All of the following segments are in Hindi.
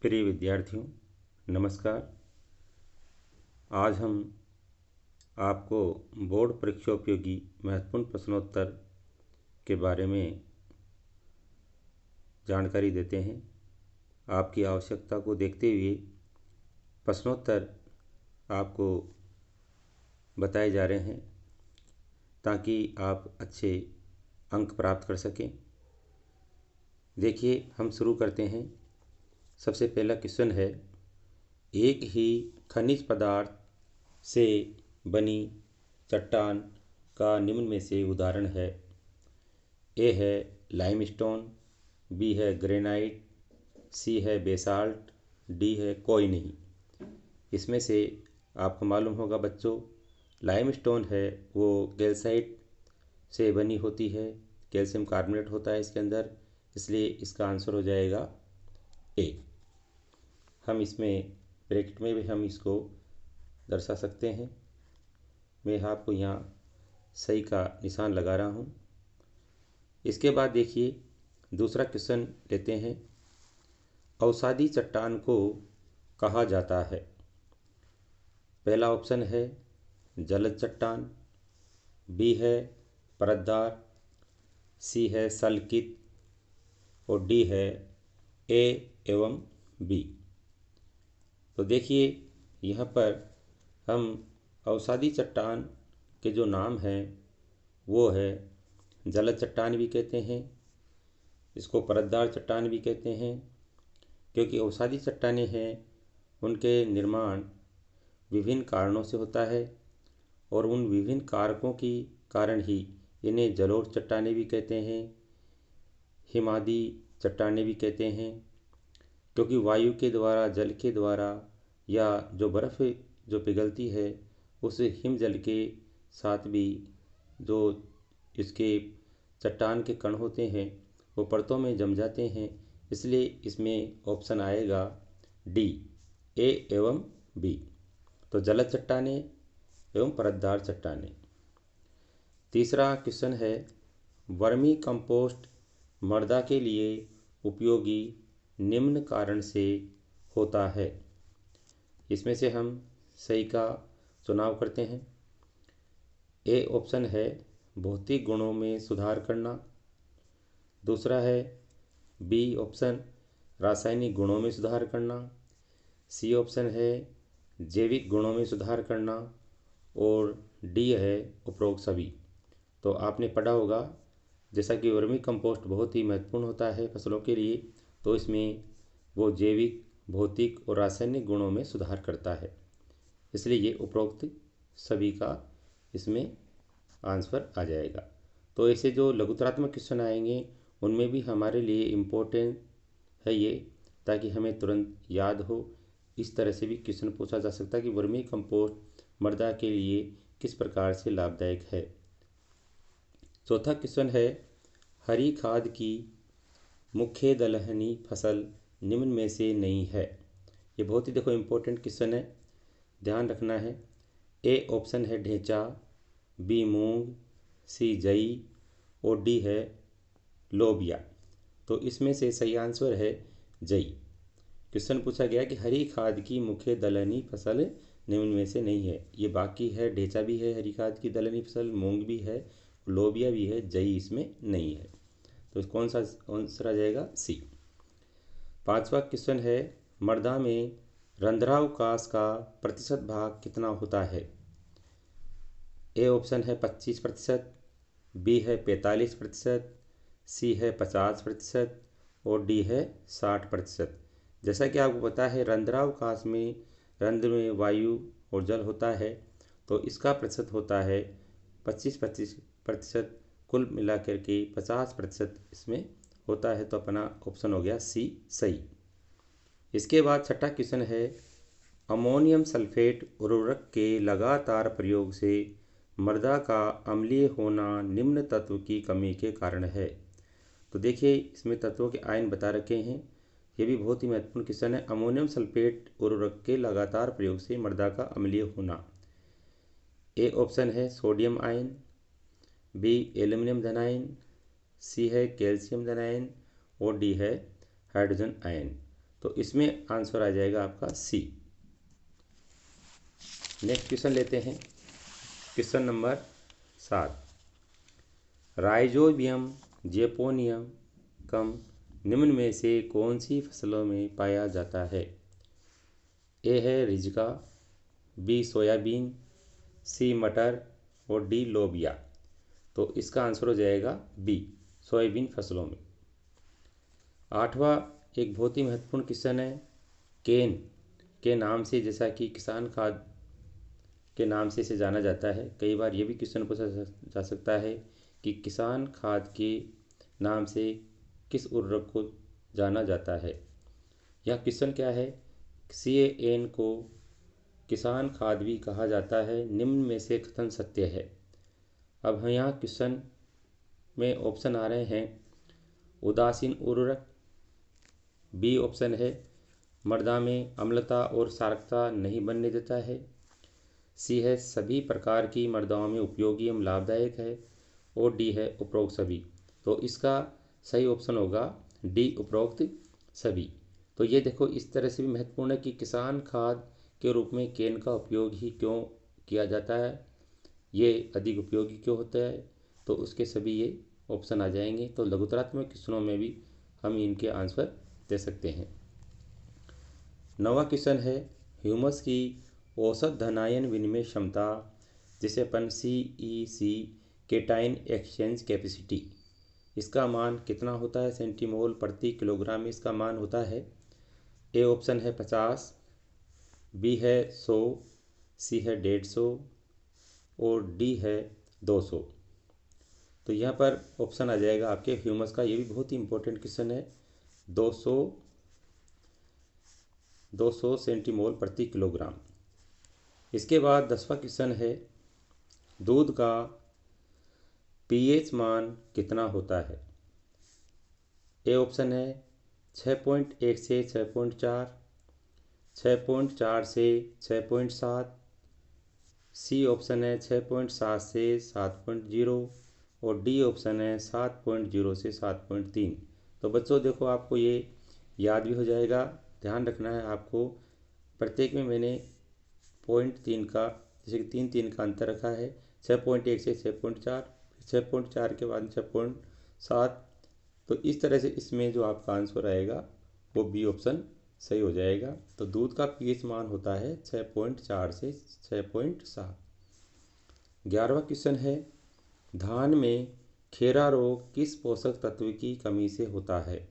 प्रिय विद्यार्थियों, नमस्कार। आज हम आपको बोर्ड परीक्षा उपयोगी महत्वपूर्ण प्रश्नोत्तर के बारे में जानकारी देते हैं। आपकी आवश्यकता को देखते हुए प्रश्नोत्तर आपको बताए जा रहे हैं ताकि आप अच्छे अंक प्राप्त कर सकें। देखिए, हम शुरू करते हैं। सबसे पहला क्वेश्चन है, एक ही खनिज पदार्थ से बनी चट्टान का निम्न में से उदाहरण है। ए है लाइमस्टोन, बी है ग्रेनाइट, सी है बेसाल्ट, डी है कोई नहीं। इसमें से आपको मालूम होगा बच्चों, लाइमस्टोन है वो कैल्साइट से बनी होती है, कैल्शियम कार्बोनेट होता है इसके अंदर, इसलिए इसका आंसर हो जाएगा ए। हम इसमें ब्रैकेट में भी हम इसको दर्शा सकते हैं। मैं आपको यहाँ सही का निशान लगा रहा हूँ। इसके बाद देखिए, दूसरा क्वेश्चन लेते हैं। अवसादी चट्टान को कहा जाता है। पहला ऑप्शन है जलद चट्टान, बी है परतदार, सी है सल्कित और डी है ए एवं बी। तो देखिए, यहाँ पर हम अवसादी चट्टान के जो नाम हैं वो है जलद चट्टान भी कहते हैं, इसको परतदार चट्टान भी कहते हैं, क्योंकि अवसादी चट्टानें हैं उनके निर्माण विभिन्न कारणों से होता है और उन विभिन्न कारकों की कारण ही इन्हें जलोढ़ चट्टानें भी कहते हैं, हिमादी चट्टानें भी कहते हैं, क्योंकि वायु के द्वारा, जल के द्वारा या जो बर्फ़ जो पिघलती है उस हिम जल के साथ भी जो इसके चट्टान के कण होते हैं वो परतों में जम जाते हैं, इसलिए इसमें ऑप्शन आएगा डी, ए एवं बी। तो जलद चट्टानें एवं परतदार चट्टानें। तीसरा क्वेश्चन है, वर्मी कंपोस्ट मृदा के लिए उपयोगी निम्न कारण से होता है। इसमें से हम सही का चुनाव करते हैं। ए ऑप्शन है भौतिक गुणों में सुधार करना, दूसरा है बी ऑप्शन रासायनिक गुणों में सुधार करना, सी ऑप्शन है जैविक गुणों में सुधार करना और डी है उपरोक्त सभी। तो आपने पढ़ा होगा जैसा कि वर्मी कंपोस्ट बहुत ही महत्वपूर्ण होता है फसलों के लिए, तो इसमें वो जैविक, भौतिक और रासायनिक गुणों में सुधार करता है, इसलिए ये उपरोक्त सभी का इसमें आंसर आ जाएगा। तो ऐसे जो लघुतरात्मक क्वेश्चन आएंगे उनमें भी हमारे लिए इम्पोर्टेंट है ये, ताकि हमें तुरंत याद हो। इस तरह से भी क्वेश्चन पूछा जा सकता है कि वर्मी कंपोस्ट मृदा के लिए किस प्रकार से लाभदायक है। चौथा क्वेश्चन है, हरी खाद की मुख्य दलहनी फसल निम्न में से नहीं है। ये बहुत ही देखो इम्पोर्टेंट क्वेश्चन है, ध्यान रखना है। ए ऑप्शन है ढेंचा, बी मूंग, सी जई और डी है लोबिया। तो इसमें से सही आंसर है जई। क्वेश्चन पूछा गया कि हरी खाद की मुख्य दलहनी फसल निम्न में से नहीं है। ये बाकी है, ढेंचा भी है हरी खाद की दलहनी फसल, मूंग भी है, लोबिया भी है, जई इसमें नहीं है। तो कौन सा आंसर आ जाएगा? सी। पांचवा क्वेश्चन है, मृदा में रंध्रावकाश का प्रतिशत भाग कितना होता है। ए ऑप्शन है 25%, बी है 45%, सी है 50% और डी है 60%। जैसा कि आपको पता है रंध्रावकाश में रंध्र में वायु और जल होता है, तो इसका प्रतिशत होता है 25%, कुल मिलाकर के 50% इसमें होता है। तो अपना ऑप्शन हो गया सी सही। इसके बाद छठा क्वेश्चन है, अमोनियम सल्फेट उर्वरक के लगातार प्रयोग से मृदा का अम्लीय होना निम्न तत्व की कमी के कारण है। तो देखिए, इसमें तत्वों के आयन बता रखे हैं, ये भी बहुत ही महत्वपूर्ण क्वेश्चन है। अमोनियम सल्फेट उर्वरक के लगातार प्रयोग से मृदा का अम्लीय होना। ए ऑप्शन है सोडियम आयन, बी एल्युमिनियम धनायन, सी है कैल्शियम धनायन और डी है हाइड्रोजन आयन। तो इसमें आंसर आ जाएगा आपका सी। नेक्स्ट क्वेश्चन लेते हैं, क्वेश्चन नंबर 7। राइजोबियम जेपोनियम कम निम्न में से कौन सी फसलों में पाया जाता है? ए है रिजका, बी सोयाबीन, सी मटर और डी लोबिया। तो इसका आंसर हो जाएगा बी, सोयाबीन फसलों में। 8वां एक बहुत ही महत्वपूर्ण क्वेश्चन है। केन के नाम से, जैसा कि किसान खाद के नाम से इसे जाना जाता है, कई बार ये भी क्वेश्चन पूछा जा सकता है कि किसान खाद के नाम से किस उर्वरक को जाना जाता है। यह क्वेश्चन क्या है? CAN को किसान खाद भी कहा जाता है, निम्न में से कथन सत्य है। अब हम यहाँ क्वेश्चन में ऑप्शन आ रहे हैं। उदासीन उर्वरक, बी ऑप्शन है मृदा में अम्लता और क्षारकता नहीं बनने देता है, सी है सभी प्रकार की मृदाओं में उपयोगी एवं लाभदायक है, और डी है उपरोक्त सभी। तो इसका सही ऑप्शन होगा डी, उपरोक्त सभी। तो ये देखो, इस तरह से भी महत्वपूर्ण है कि किसान खाद के रूप में केन का उपयोग ही क्यों किया जाता है, ये अधिक उपयोगी क्यों होता है, तो उसके सभी ये ऑप्शन आ जाएंगे। तो लघुतरात्मक क्वेश्चनों में भी हम इनके आंसर दे सकते हैं। 9वां क्वेश्चन है, ह्यूमस की औसत धनायन विनिमय क्षमता, जिसे अपन CEC केटाइन एक्सचेंज कैपेसिटी, इसका मान कितना होता है सेंटीमोल प्रति किलोग्राम में इसका मान होता है? ए ऑप्शन है 50, बी है 100, सी है 150 और डी है 200। तो यहाँ पर ऑप्शन आ जाएगा आपके ह्यूमस का। ये भी बहुत ही इंपॉर्टेंट क्वेश्चन है। 200 सेंटीमोल प्रति किलोग्राम। इसके बाद 10वां क्वेश्चन है, दूध का pH मान कितना होता है? ए ऑप्शन है 6.1 से 6.4, 6.4 से 6.7, सी ऑप्शन है 6.7 से 7.0 और डी ऑप्शन है 7.0 से 7.3। तो बच्चों देखो, आपको ये याद भी हो जाएगा, ध्यान रखना है आपको। प्रत्येक में मैंने 0.3 का, जैसे कि 3 का अंतर रखा है। 6.1 से 6.4, 6.4 के बाद 6.7। तो इस तरह से इसमें जो आपका आंसर आएगा वो बी ऑप्शन सही हो जाएगा। तो दूध का pH मान होता है 6.4 से 6.7। 11वां क्वेश्चन है, धान में खेरा रोग किस पोषक तत्व की कमी से होता है?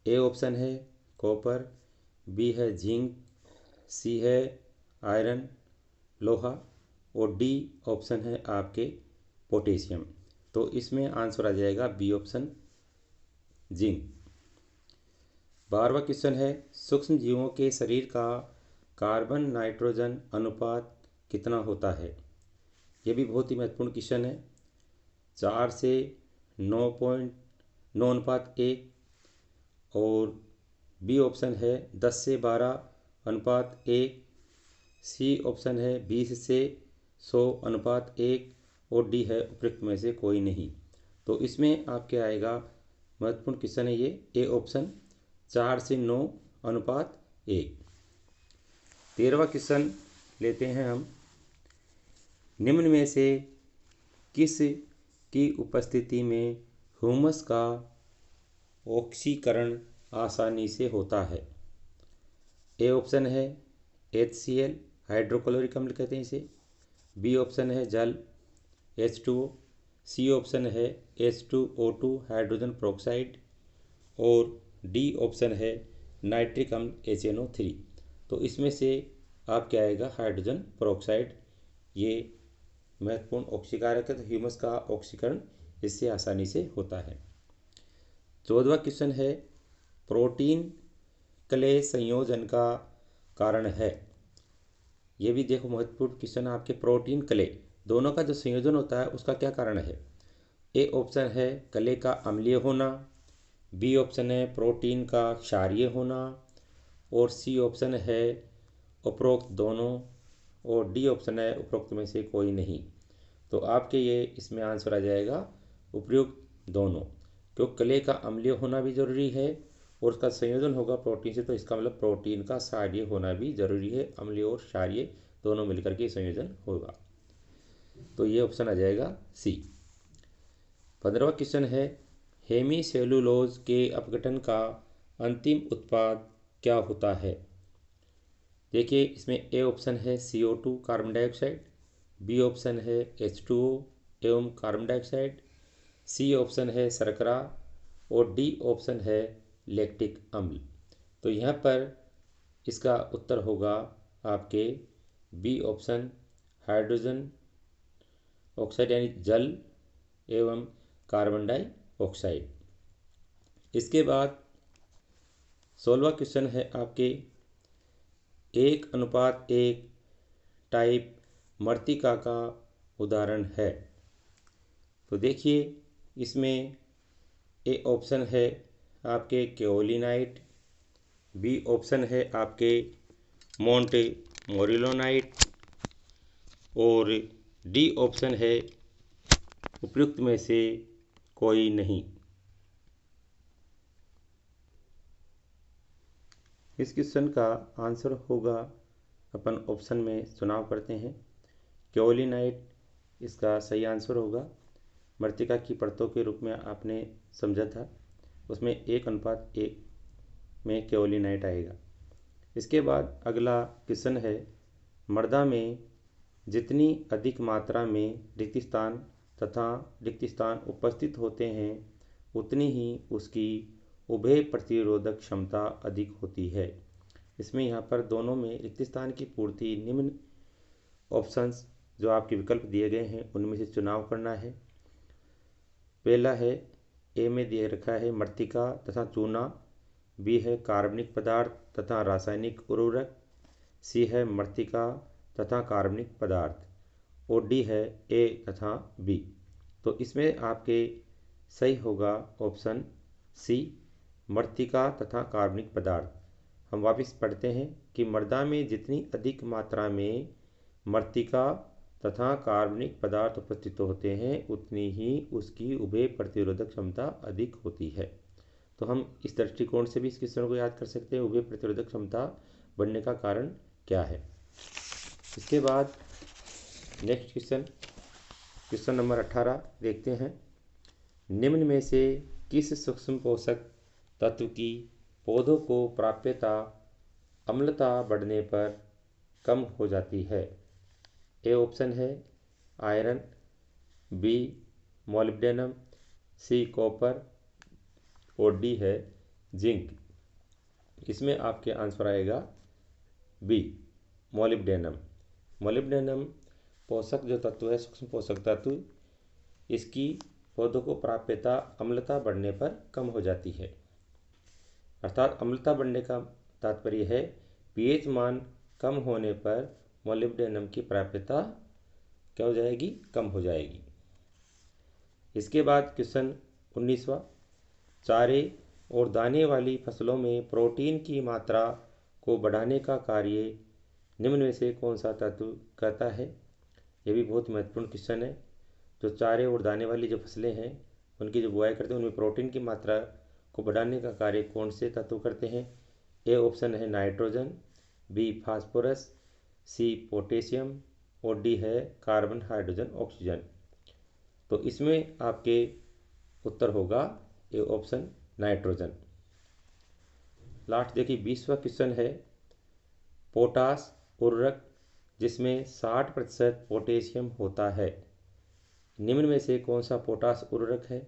ए ऑप्शन है कॉपर, बी है जिंक, सी है आयरन लोहा और डी ऑप्शन है आपके पोटेशियम। तो इसमें आंसर आ जाएगा बी ऑप्शन जिंक। 12वां क्वेश्चन है, सूक्ष्म जीवों के शरीर का कार्बन नाइट्रोजन अनुपात कितना होता है? यह भी बहुत ही महत्वपूर्ण क्वेश्चन है। 4 से 9.9:1 और बी ऑप्शन है 10 से 12:1, सी ऑप्शन है 20 से 100:1 और डी है उपयुक्त में से कोई नहीं। तो इसमें आपके आएगा, महत्वपूर्ण क्वेश्चन है ये, ए ऑप्शन 4 से 9:1। 13वां क्वेश्चन लेते हैं हम, निम्न में से किस की उपस्थिति में ह्यूमस का ऑक्सीकरण आसानी से होता है? ए ऑप्शन है HCl, हाइड्रोक्लोरिक अम्ल कहते हैं इसे, बी ऑप्शन है जल H2O, सी ऑप्शन है H2O2 हाइड्रोजन पेरोक्साइड और डी ऑप्शन है नाइट्रिक अम्ल HNO3। तो इसमें से आप क्या आएगा? Hydrogen peroxide. ये महत्वपूर्ण ऑक्सीकारक है, तो ह्यूमस का ऑक्सीकरण इससे आसानी से होता है। 14वां क्वेश्चन है, प्रोटीन क्ले संयोजन का कारण है। ये भी देखो महत्वपूर्ण क्वेश्चन है आपके, प्रोटीन क्ले दोनों का जो संयोजन होता है उसका क्या कारण है? ए ऑप्शन है क्ले का अम्लीय होना, बी ऑप्शन है प्रोटीन का क्षारीय होना और सी ऑप्शन है उपरोक्त दोनों और डी ऑप्शन है उपरोक्त में से कोई नहीं। तो आपके ये इसमें आंसर आ जाएगा उपयुक्त दोनों, क्योंकि क्ले का अम्लीय होना भी जरूरी है और उसका संयोजन होगा प्रोटीन से, तो इसका मतलब प्रोटीन का क्षारीय होना भी जरूरी है। अम्लीय और क्षारीय दोनों मिलकर के संयोजन होगा। तो ये ऑप्शन आ जाएगा सी। 15वां क्वेश्चन है, हेमीसेलुलोज के अपघटन का अंतिम उत्पाद क्या होता है? देखिए, इसमें ए ऑप्शन है CO2 carbon dioxide, B option है H2O एवं कार्बन डाइऑक्साइड, सी ऑप्शन है शर्करा और डी ऑप्शन है लैक्टिक अम्ल। तो यहाँ पर इसका उत्तर होगा आपके बी ऑप्शन, हाइड्रोजन ऑक्साइड यानी जल एवं कार्बन डाइऑक्साइड। इसके बाद 16वां क्वेश्चन है आपके 1:1 टाइप मृत्तिका का उदाहरण है। तो देखिए, इसमें ए ऑप्शन है आपके केओलिनाइट, बी ऑप्शन है आपके मोंटे मोरिलोनाइट और डी ऑप्शन है उपयुक्त में से कोई नहीं। इस क्वेश्चन का आंसर होगा, अपन ऑप्शन में चुनाव करते हैं, केओलिनाइट इसका सही आंसर होगा। मृत्तिका की परतों के रूप में आपने समझा था, उसमें 1:1 में केओलिनाइट आएगा। इसके बाद अगला क्वेश्चन है, मृदा में जितनी अधिक मात्रा में रिक्त स्थान तथा रिक्त स्थान उपस्थित होते हैं उतनी ही उसकी उभय प्रतिरोधक क्षमता अधिक होती है। इसमें यहाँ पर दोनों में रिक्त स्थान की पूर्ति निम्न ऑप्शंस जो आपके विकल्प दिए गए हैं उनमें से चुनाव करना है। पहला है, ए में दिए रखा है मृत्तिका तथा चूना, बी है कार्बनिक पदार्थ तथा रासायनिक उर्वरक, सी है मृत्तिका तथा कार्बनिक पदार्थ और डी है ए तथा बी। तो इसमें आपके सही होगा ऑप्शन सी, मृत्तिका तथा कार्बनिक पदार्थ। हम वापस पढ़ते हैं कि मृदा में जितनी अधिक मात्रा में मृत्तिका तथा कार्बनिक पदार्थ उपस्थित होते हैं उतनी ही उसकी उभय प्रतिरोधक क्षमता अधिक होती है। तो हम इस दृष्टिकोण से भी इस क्वेश्चन को याद कर सकते हैं, उभय प्रतिरोधक क्षमता बढ़ने का कारण क्या है। इसके बाद नेक्स्ट क्वेश्चन नंबर 18 देखते हैं, निम्न में से किस सूक्ष्म पोषक तत्व की पौधों को प्राप्यता अम्लता बढ़ने पर कम हो जाती है? ए ऑप्शन है iron, B molybdenum, C copper और डी है जिंक। इसमें आपके आंसर आएगा बी मॉलिब्डेनम। मॉलिब्डेनम पोषक जो तत्व है, सूक्ष्म पोषक तत्व, इसकी पौधों को प्राप्यता अम्लता बढ़ने पर कम हो जाती है। अर्थात अम्लता बढ़ने का तात्पर्य है पीएच मान कम होने पर मॉलिब्डेनम की प्राप्यता क्या हो जाएगी? कम हो जाएगी। इसके बाद क्वेश्चन 19वां, चारे और दाने वाली फसलों में प्रोटीन की मात्रा को बढ़ाने का कार्य निम्न में से कौन सा तत्व करता है? यह भी बहुत महत्वपूर्ण क्वेश्चन है। जो चारे और दाने वाली जो फसलें हैं उनकी जो बुआई करते हैं उनमें प्रोटीन की मात्रा को बढ़ाने का कार्य कौन से तत्व करते हैं? ए ऑप्शन है nitrogen, B phosphorus, C potassium और डी है कार्बन हाइड्रोजन ऑक्सीजन। तो इसमें आपके उत्तर होगा ए ऑप्शन नाइट्रोजन। लास्ट देखिए 20वां क्वेश्चन है, पोटास उर्वरक जिसमें 60% पोटेशियम होता है, निम्न में से कौन सा पोटास उर्वरक है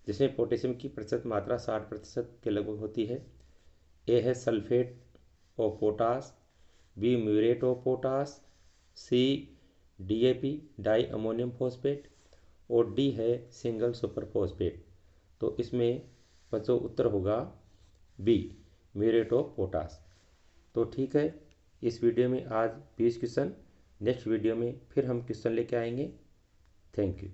जिसमें पोटेशियम की प्रतिशत मात्रा 60% के लगभग होती है? ए है sulphate of potash, B muriate of potash, C DAP di ammonium phosphate और डी है सिंगल सुपर फॉस्फेट। तो इसमें बच्चों उत्तर होगा बी म्यूरेट ऑफ पोटास। तो ठीक है, इस वीडियो में आज 20 क्वेश्चन, नेक्स्ट वीडियो में फिर हम क्वेश्चन लेके आएंगे। Thank you.